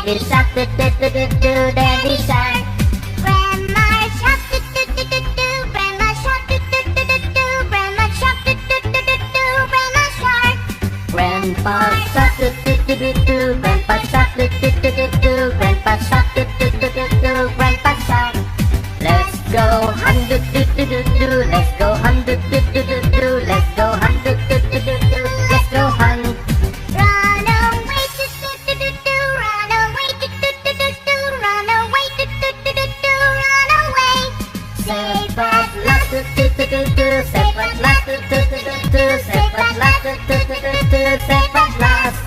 Daddy shark, do do do do do, Daddy shark. Grandma shark, do do do do do. Grandma shark, do do do do do. Grandma shark, do do do do do. Grandma shark. Grandpa shark, do do do do do. Grandpa shark, do do do do do. Grandpa shark, do do do do do. Grandpa shark. Let's go hunt, do do do do do. Let's go hunt, do do do do do. Let's go hunt, do do do do do. Let's go hunt. Run away, do do do do do. Run away, do do do do do. Run away, do do do do do. Run away. Save us, last, do do do do do. Save us, last, do do do do do. Save us, last, do do do do do. Save us, last.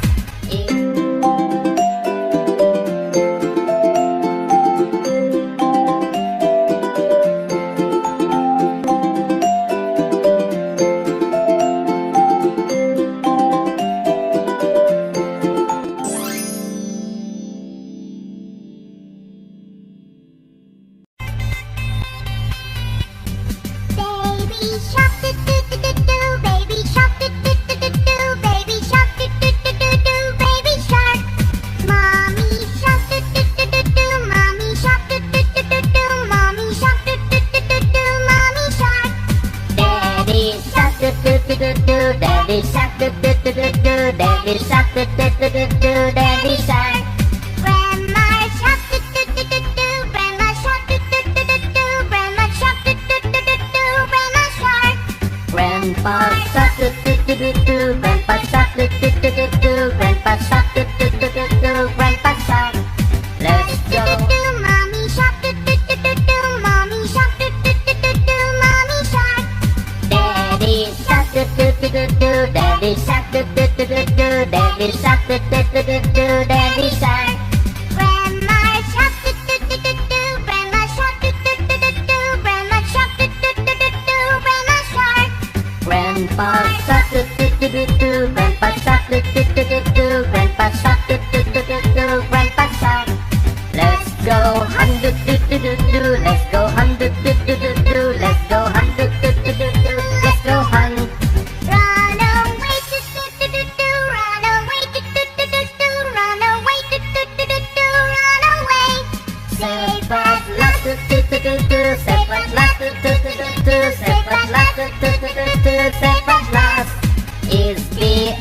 Baby shark, do do do do do. Baby shark, do do do do do. Baby shark, do do do do do. Baby shark. Mommy shark, do do do do do. Mommy shark, do do do do do. Mommy shark, do do do do do. Mommy shark. Daddy shark, do do do do do. Daddy shark, do do do do do. Daddy shark, do do do do do. Daddy shark. Grandma shark, do do do do do. Grandma shark, do do do do do. Grandma shark, do do do do do. Grandma shark. Grandpa shark, do do do do do. Grandpa shark, do do do do do. Grandpa shark, do do do do do. Grandpa shark. Let's go. Mommy shark, do do do do do. Mommy shark, do do do do do. Mommy shark. Daddy shark, do do do do do. Daddy shark, do do do do do. Daddy shark, do do do do do. Daddy shark. Grandma shark, do do do do do. Grandma shark, do do do do do. Grandma shark, do do do do do. Grandma shark. Grandpa shark, do do do do do. Grandpa shark, do do do do do. Grandpa shark, do do do do do. Grandpa shark. Let's go hunt, do do do do do. Let's go hunt, do do do do do. Let's go hunt, do do do do do. Let's go hunt. Run away, do do do do do. Run away, do do do do do. Run away, do do do do do. Run away. Save us, last, do do do do do. Save us, last, do do do do do. Save us, last, do do do do do. Save us, last. Is the